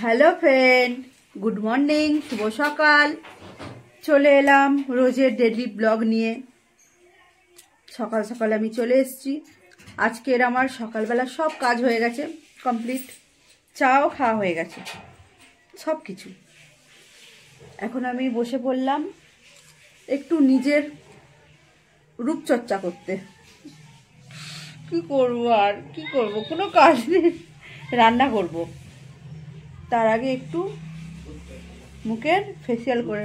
Hello friend, good morning, শুভ সকাল। চলে এলাম রোজের ডেইলি ব্লগ নিয়ে। সকাল সকাল আমি চলে এসেছি। আজকের আমার সকালবেলা সব কাজ হয়ে গেছে, কমপ্লিট। চাও খাওয়া হয়ে গেছে, সব কিছু। এখন আমি বসে পড়লাম একটু নিজের রূপচর্চা করতে। কি করব আর কি করব, কোনো কাজ নেই, রান্না করব। তার আগে একটু মুখের ফেসিয়াল করে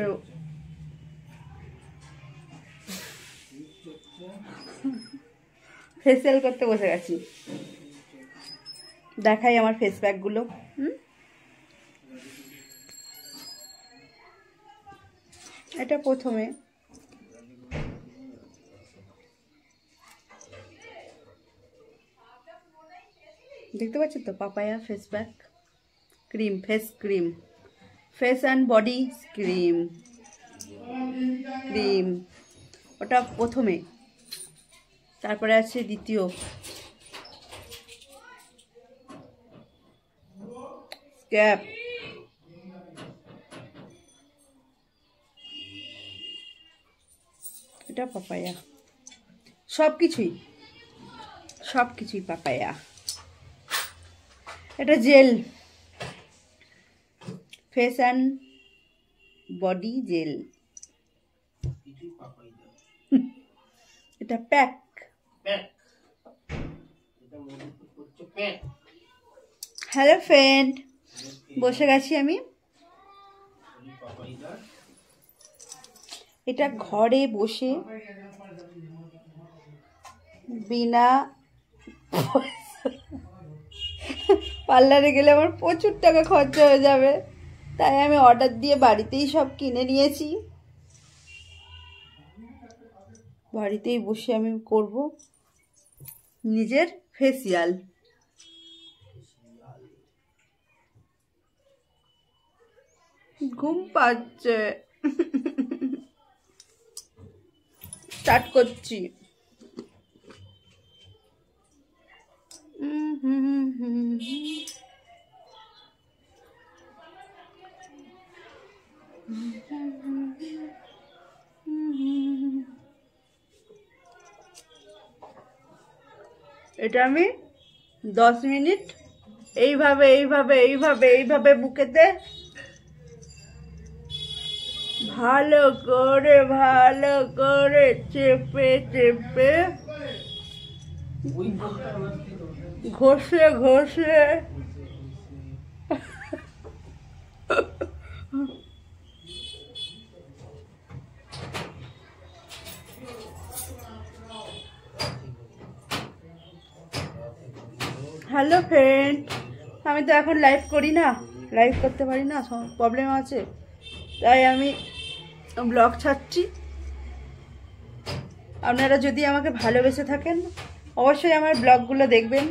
করতে বসে গেছি। দেখাই আমার ফেস প্যাকগুলো। এটা প্রথমে দেখতে পাচ্ছেন তো, papaya face pack cream, face cream, face and body cream. ওটা প্রথমে। তারপরে আছে দ্বিতীয় স্ক্যাপ, এটা পাপায়া। সব কিছুই পাপায়া। এটা gel, face and body gel. এটা প্যাক। হ্যালো ফ্রেন্ড, বসে গেছি আমি। এটা ঘরে বসে বিনা পার্লারে গেলে আমার প্রচুর টাকা খরচা হয়ে যাবে, তাই আমি অর্ডার দিয়ে বাড়িতেই সব কিনে নিয়েছি। বাড়িতেই বসে আমি করব নিজের ফেসিয়াল। ঘুম পাচ্ছে, স্টার্ট করছি। এটা আমি 10 মিনিট এইভাবে বুকেতে ভালো করে চেপে ঘষে হ্যালো ফ্রেন্ড, আমি তো এখন লাইভ করি না, লাইভ করতে পারি না, প্রবলেম আছে, তাই আমি ব্লগ ছাড়ছি। আপনারা যদি আমাকে ভালোবেসে থাকেন, অবশ্যই আমার ব্লগগুলো দেখবেন।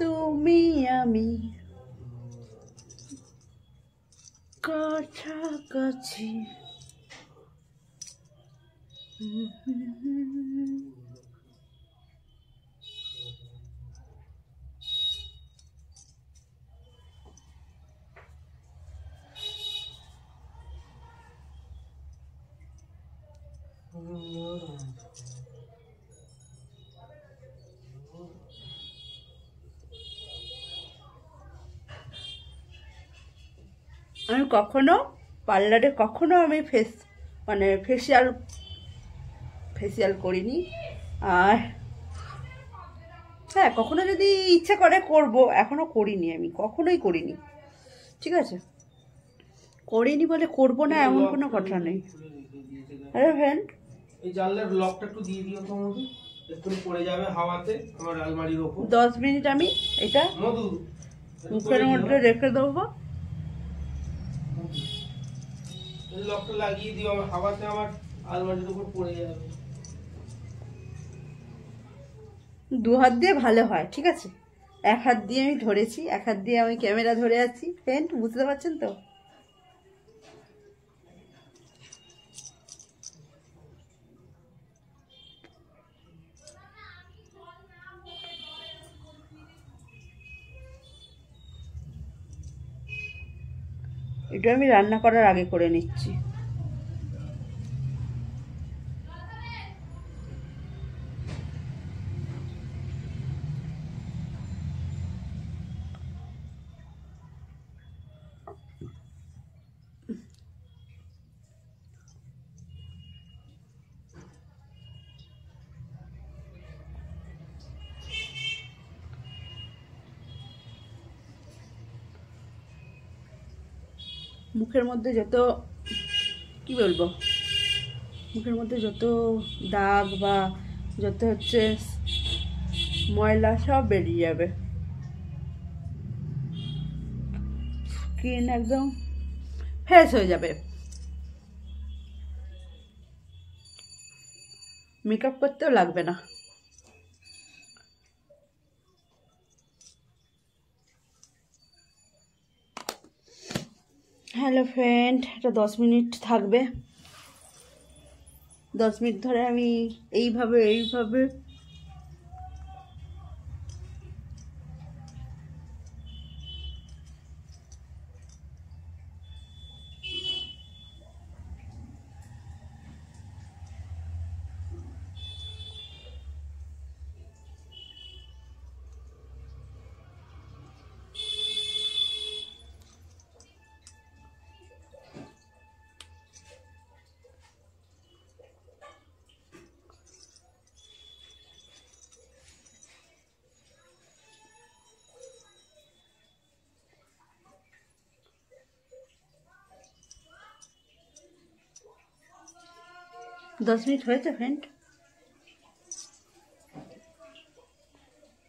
তুমি আমি কাছাকাছি, আমি কখনো পার্লারে আমি ফেসিয়াল করিনি। আর হ্যাঁ, কখনো যদি ইচ্ছে করে করব, এখনো করিনি, আমি কখনোই করিনি। ঠিক আছে, করিনি বলে করব না এমন কোনো কথা নেই। আরে ফ্রেন্ড, এই জানলার লকটা একটু দিয়ে দিও তো মধু, একটু পড়ে যাবে হাওয়াতে আমার আলমারির উপর। 10 মিনিট আমি এটা মধু মুখের মধ্যে রেখে দেবো। লকটা লাগিয়ে দিও, আমার হাওয়াতে আমার আলমারির উপর পড়ে যাবে। দু হাত দিয়ে ভালো হয়, ঠিক আছে। এক হাত দিয়ে আমি ধরেছি, এক হাত দিয়ে আমি ক্যামেরা ধরে আছি ফ্রেন্ড, বুঝতে পারছেন তো। এটা আমি রান্না করার আগে করে নিচ্ছি। মুখের মধ্যে যত, কি বলবো, মুখের মধ্যে যত দাগ বা যত হচ্ছে ময়লা সব বেরিয়ে যাবে, স্কিন একদম ফ্রেশ হয়ে যাবে। মেকআপ করতেও লাগবে না। হ্যালো ফ্রেন্ড, এটা 10 মিনিট থাকবে। 10 মিনিট ধরে আমি এইভাবে এইভাবে দশ মিনিট হয়েছে ফ্রেন্ড।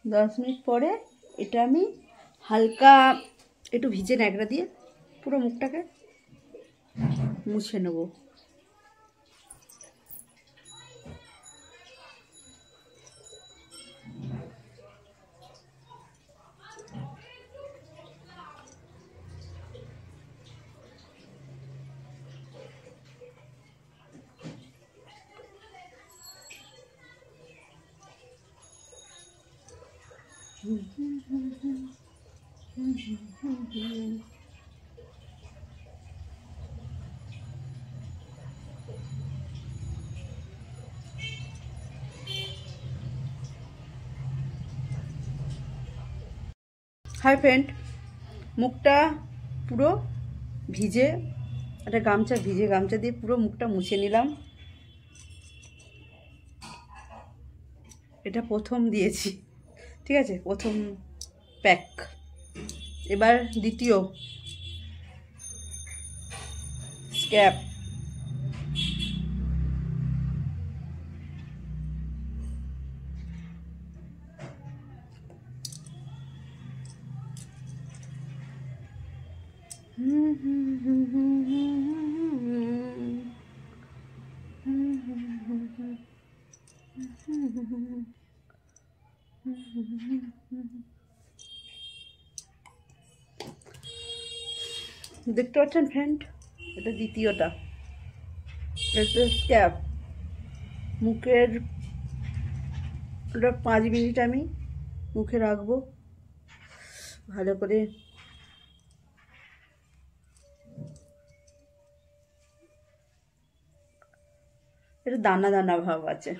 10 মিনিট পরে এটা আমি হালকা একটু ভিজে ন্যাকড়া দিয়ে পুরো মুখটাকে মুছে নেব। হাই ফ্রেন্ড, মুখটা পুরো ভিজে, একটা গামছা, ভিজে গামছা দিয়ে পুরো মুখটা মুছে নিলাম। এটা প্রথম দিয়েছি, ঠিক আছে, প্রথম প্যাক। এবার দ্বিতীয় স্ক্যাপ। দেখতে পাচ্ছেন ফ্রেন্ড, এটা দ্বিতীয়টা, এটা স্ক্যাপ। মুখের 5 মিনিট আমি মুখে রাখবো ভালো করে। এটা দানা দানা ভাব আছে।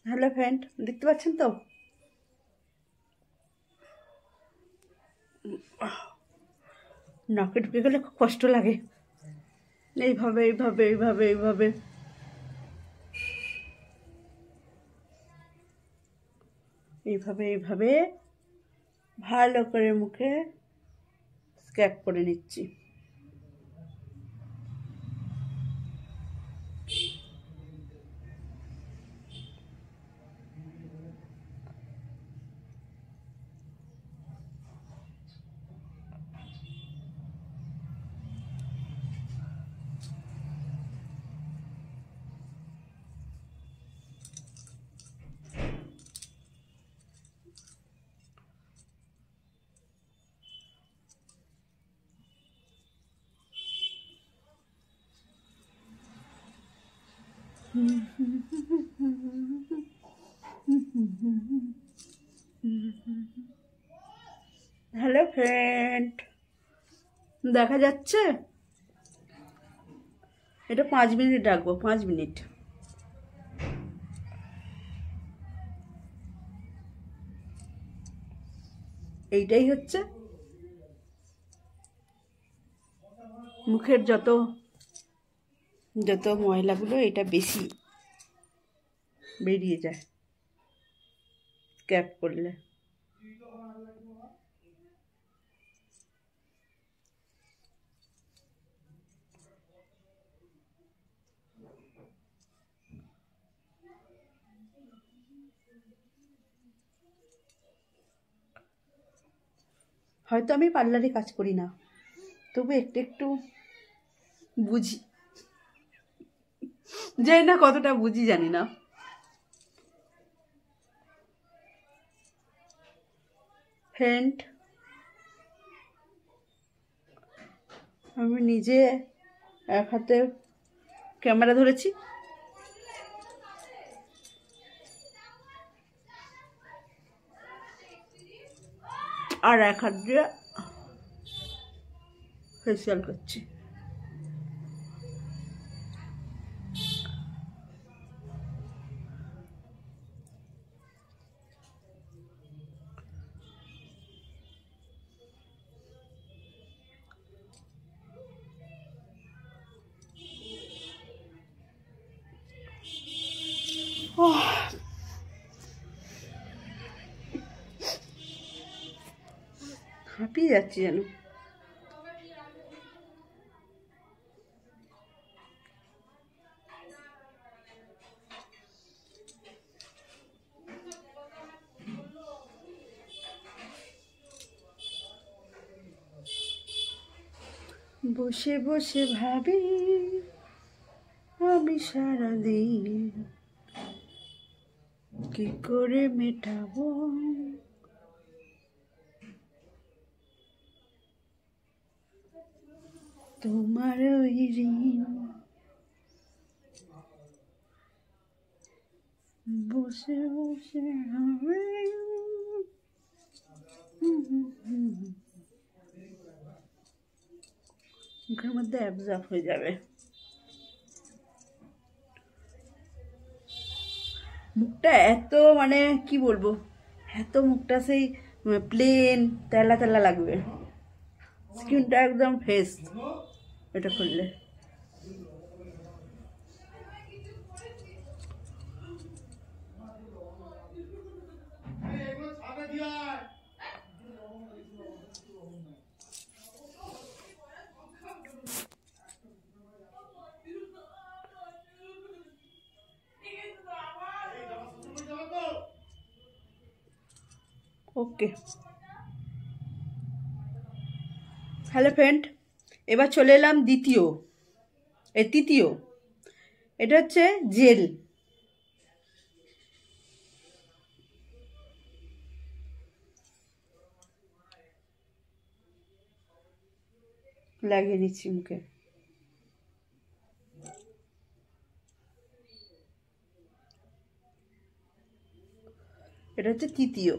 হ্যালো ফ্রেন্ড, দেখতে পাচ্ছেন তো? নাকে ঢুকে গেলে খুব কষ্ট লাগে। এইভাবে এইভাবে এইভাবে এইভাবে এইভাবে এইভাবে ভালো করে মুখে স্ক্র্যাপ করে নিচ্ছি। হ্যালো ফ্রেন্ড, দেখা যাচ্ছে? এটা 5 মিনিট রাখবো, 5 মিনিট। এইটাই হচ্ছে মুখের যত ময়লাগুলো এটা বেশি বেরিয়ে যায় স্ক্র্যাপ করলে। হয়তো আমি পার্লারে কাজ করি না, তবু একটু একটু বুঝি, জানি না কতটা বুঝি, জানি না। ফ্রেন্ড, আমি নিজে এক হাতে ক্যামেরা ধরেছি, আর এক হাত দিয়ে ফেসিয়াল করছি। হাঁপিয়ে যাচ্ছি যেন। বসে বসে ভাবি আমি সারাদিন কি করে মেটাবো তোমার ওই ঋণ। বসে বসে ভাবি মুখের মধ্যে অ্যাবজর্ব হয়ে যাবে। মুখটা এত মানে কি বলবো, এত মুখটা সেই প্লেন তেলা তেলা লাগবে, স্কিনটা একদম ফ্রেশ এটা করলে। ওকে, হ্যালো ফ্রেন্ড, এবার চলে এলাম তৃতীয়, এটা হচ্ছে জেল। লাগিয়ে নিচ্ছি মুখে। এটা হচ্ছে তৃতীয়।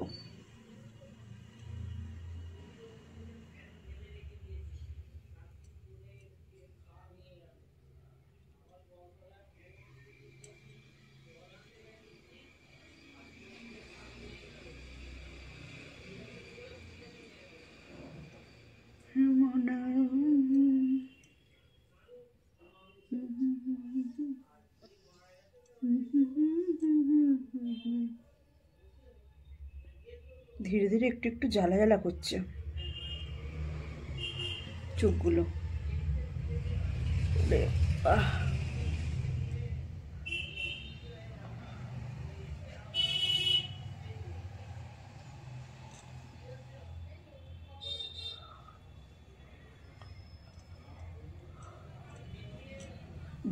ধীরে ধীরে একটু একটু জ্বালা জ্বালা করছে চোখগুলো।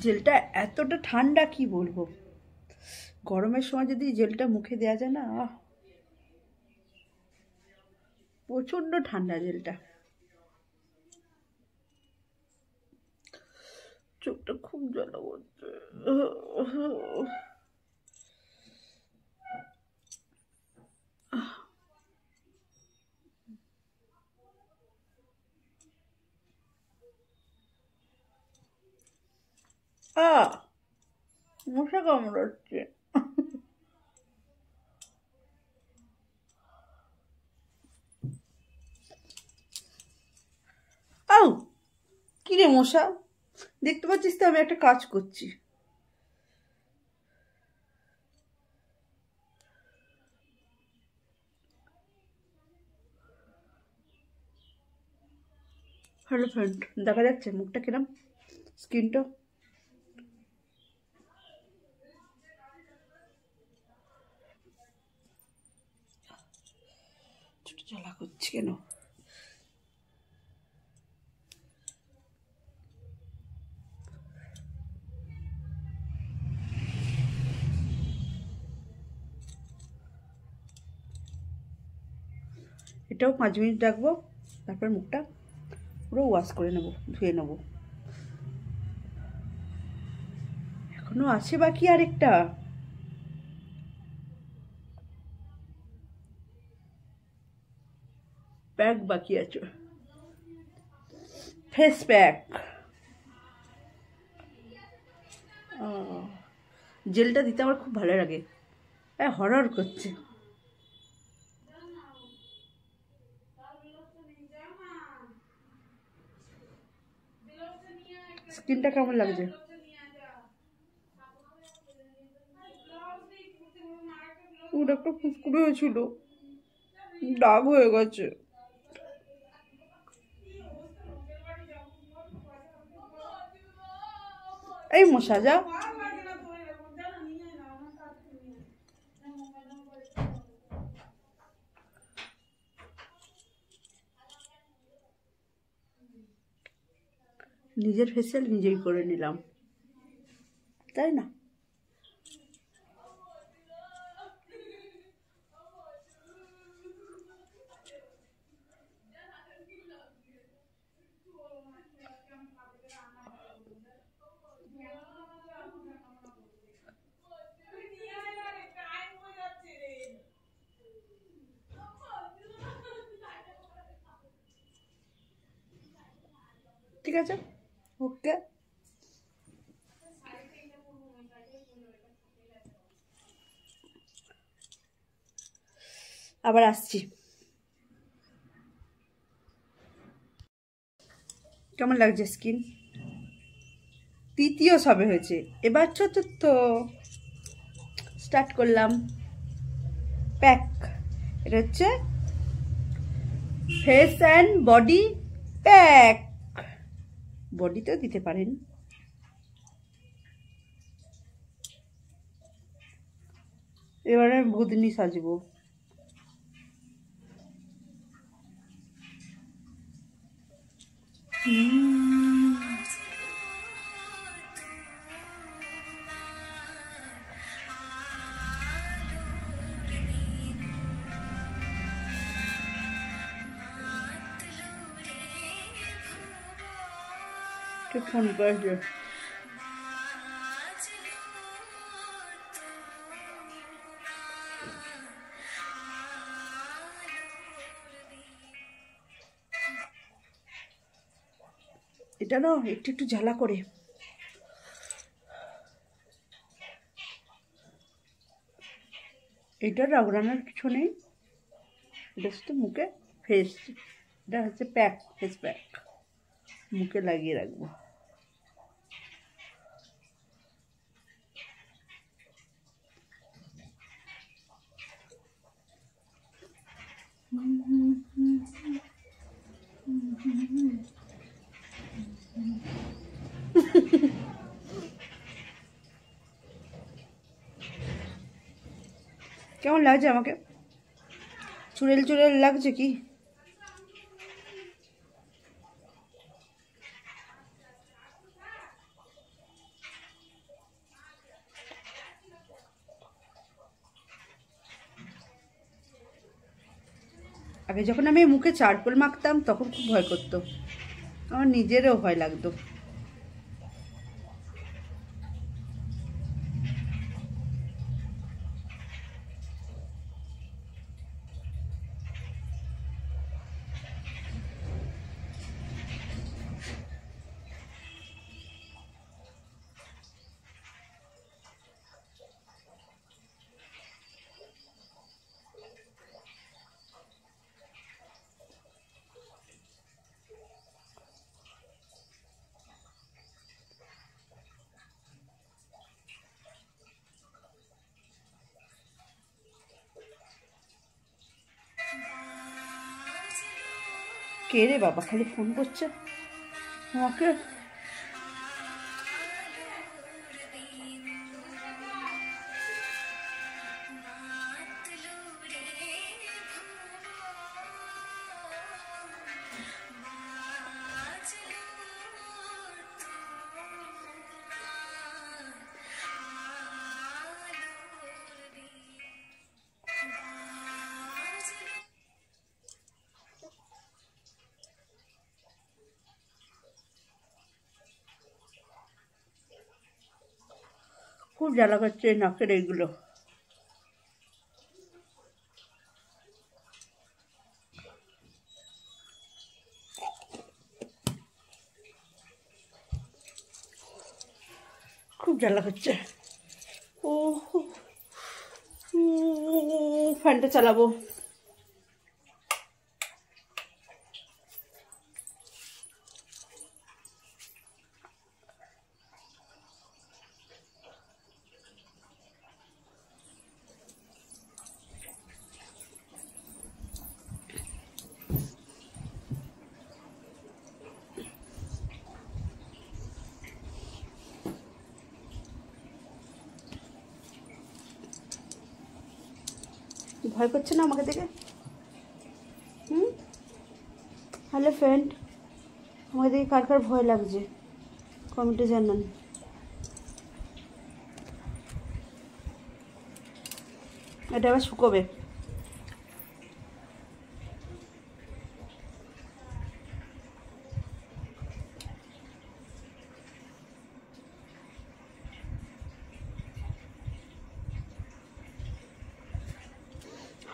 জেলটা এতটা ঠান্ডা কি বলবো, গরমের সময় যদি জেলটা মুখে দেওয়া যায় না, প্রচণ্ড ঠান্ডা জেলটা। চোখটা খুব জ্বালা করছে। মশা কামড়াচ্ছে। আউ, কি রে মশা, দেখতে পাচ্ছিস তো আমি একটা কাজ করছি। হ্যালো ফ্রেন্ড, দেখা যাচ্ছে মুখটা কিরম, স্কিনটা? ছোট জ্বালা করছি কেন? এটাও 5 মিনিট রাখবো, তারপর মুখটা পুরো ওয়াশ করে নেবো, ধুয়ে নেবো। এখনো আছে বাকি আরেকটা। প্যাক বাকি আছে, ফেস প্যাক। জেলটা দিতে আমার খুব ভালো লাগে, হরর করছে। স্কিনটা কেমন লাগছে? ওটা একটা ফুসকুড়ি হয়েছিল, দাগ হয়ে গেছে। এই মশা যা। নিজের ফেসিয়াল নিজেই করে নিলাম, তাই না? ঠিক আছে, ওকে। আবার আসছি। কেমন লাগছে স্কিন? তৃতীয় সবে হয়েছে, এবার চতুর্থ স্টার্ট করলাম। প্যাক, এটা হচ্ছে ফেস অ্যান্ড বডি প্যাক। বডিতেও দিতে পারেন। এবারে ভুতনি সাজবো। ফোন করেছে। এটা না একটু একটু জ্বালা করে। এটা রাগড়ানোর কিছু নেই, এটা হচ্ছে মুখে ফেস, এটা হচ্ছে প্যাক, ফেস প্যাক মুখে লাগিয়ে রাখবো। কেমন লাগছে আমাকে? চুড়েল চুড়েল লাগছে কি? আগে যখন আমি মুখে চারকোল মাখতাম তখন খুব ভয় করতো, আমার নিজেরও ভয় লাগতো। কে রে বাবা খালি ফোন করছে আমাকে? খুব জ্বালা করছে নাকের এইগুলো। খুব জ্বালা করছে। ও ফ্যানটা চালাবো। ভয় করছে না আমাকে দেখে? হ্যালো ফ্রেন্ড, আমাকে দেখে কার কার ভয় লাগছে কমেন্টে জানান। এটা আবার শুকোবে।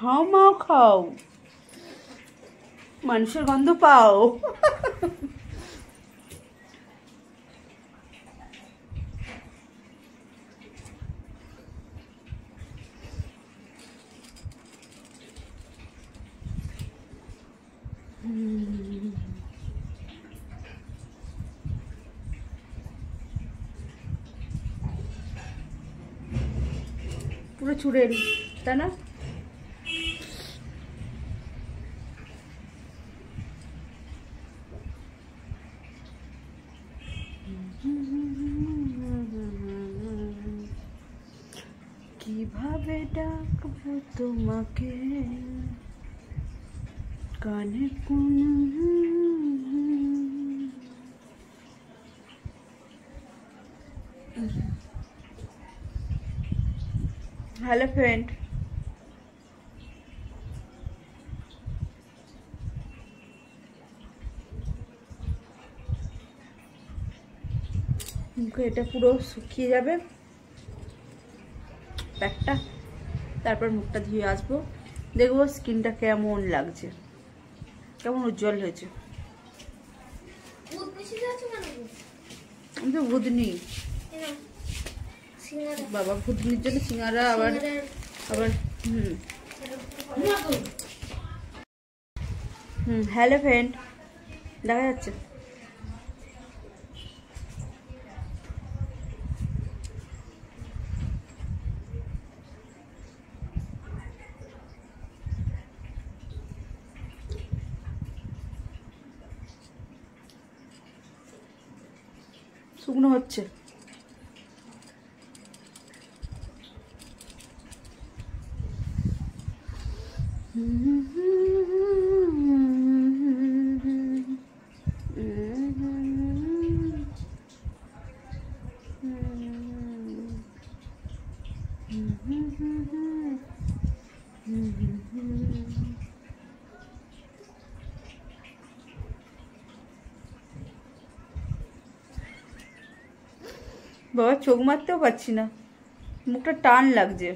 হাও মাও খাও, মানুষের গন্ধ পাও। পুরো চুড়েল, তাই না? কিভাবে ডাকবো তোমাকে কানে কোন। হ্যালো ফ্রেন্ড, মুখে এটা পুরো শুকিয়ে যাবে প্যাকটা, তারপর মুখটা ধুয়ে আসবো, দেখবো স্কিনটা কেমন লাগছে, কেমন উজ্জ্বল হয়েছে। আমি তো ভুতনি বাবা, ভুতনির জন্য সিঙ্গারা আবার আবার হ্যালো ফ্রেন্ড, দেখা যাচ্ছে? শুকনো হচ্ছে। বাবা চোখ মারতেও পারছি না, মুখটা টান লাগছে।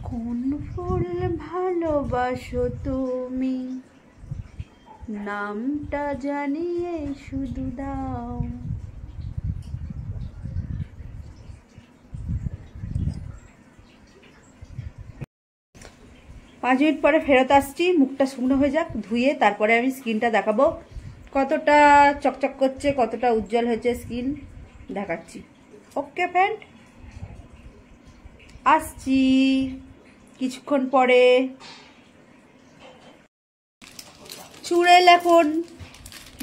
কোন ফুল ভালোবাসো তুমি, নামটা জানিয়ে শুধু দাও। 5 মিনিট পরে ফেরত আসছি। মুখটা শুকনো হয়ে যাক, ধুয়ে তারপরে আমি স্কিনটা দেখাবো কতটা চকচক করছে, কতটা উজ্জ্বল হয়েছে স্কিন দেখাচ্ছি। ওকে ফ্রেন্ড, আসছি কিছুক্ষণ পরে। চুড়েল এখন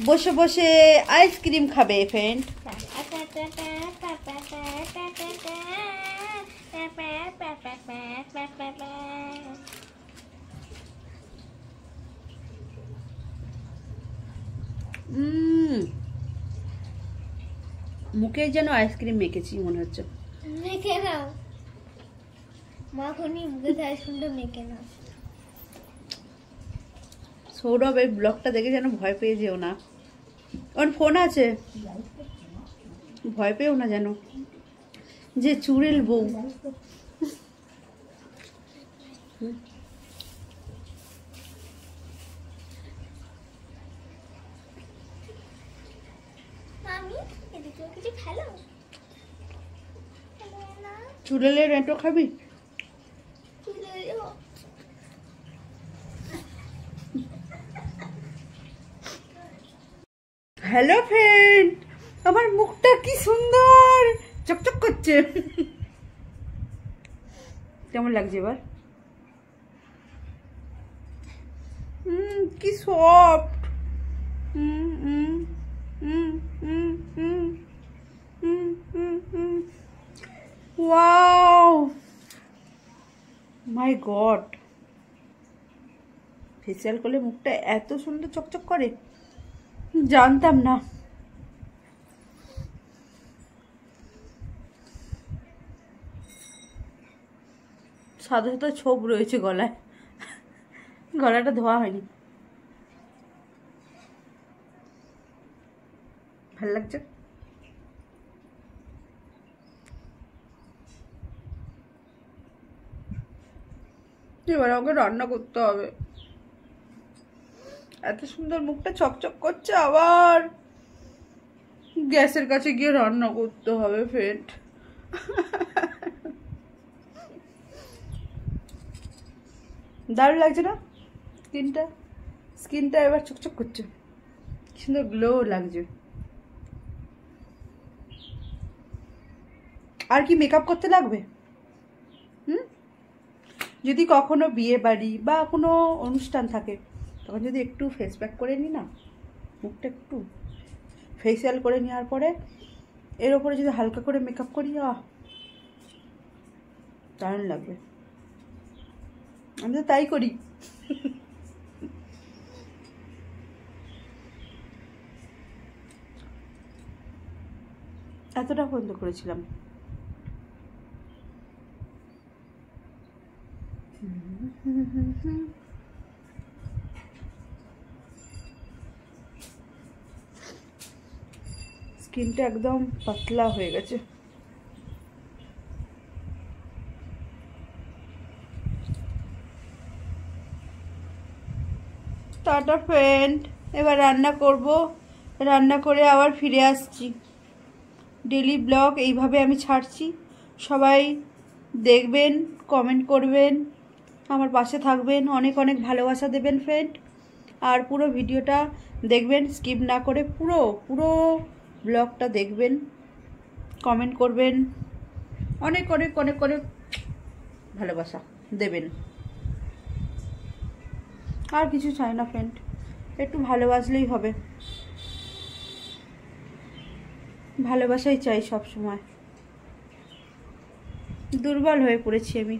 বসে বসে আইসক্রিম খাবে ফ্রেন্ড। মুখে যেন আইসক্রিম মেখেছি মনে হচ্ছে। মেখে নাও মাখনি, মুখে আইসক্রিমটা মেখে নাও। সৌরভ এই ব্লগটা দেখে যেন ভয় পেয়ে যেও না, ওর ফোন আছে, ভয় পেও না যেন, যে চুড়েল বউ। কিছু খেলো চুড়েলের এঁটো খাবি? হ্যালো ফ্রেন্ড, আমার মুখটা কি সুন্দর চকচক করছে। কেমন লাগছে এবার? কি সফট। ওয়াও মাই গড, ফেসিয়াল করলে মুখটা এত সুন্দর চকচক করে জানতাম না। সাদা সাদা ছোপ রয়েছে গলায়, গলাটা ধোয়া হয়নি। ভাল লাগছে? এবার ওকে রান্না করতে হবে। এত সুন্দর মুখটা চকচক করছে, আবার গ্যাসের কাছে গিয়ে রান্না করতে হবে ফ্রেন্ড। দারুণ লাগছে না স্কিনটা? স্কিনটা এবার চকচক করছে, সুন্দর গ্লো লাগছে। আর কি মেকআপ করতে লাগবে? যদি কখনো বিয়ে বাড়ি বা কোনো অনুষ্ঠান থাকে তখন যদি একটু ফেস প্যাক করে নিই না, মুখটা একটু ফেসিয়াল করে নেওয়ার পরে এর ওপরে যদি হালকা করে মেকআপ করি, দারুণ লাগবে। আমি তো তাই করি। এতটা বন্ধ করেছিলাম। স্কিনটা একদম পাতলা হয়ে গেছে। টাটা ফ্রেন্ড, এবার রান্না করব, রান্না করে আবার ফিরে আসছি। ডেলি ব্লগ এইভাবে আমি ছাড়ছি, সবাই দেখবেন, কমেন্ট করবেন, আমার পাশে থাকবেন, অনেক অনেক ভালোবাসা দেবেন ফ্রেন্ড। আর পুরো ভিডিওটা দেখবেন, স্কিপ না করে পুরো পুরো ব্লগটা দেখবেন, কমেন্ট করবেন, অনেক অনেক অনেক অনেক ভালোবাসা দেবেন। আর কিছু চাই না ফ্রেন্ড, একটু ভালোবাসলেই হবে, ভালোবাসাই চাই সব সময়। দুর্বল হয়ে পড়েছি আমি।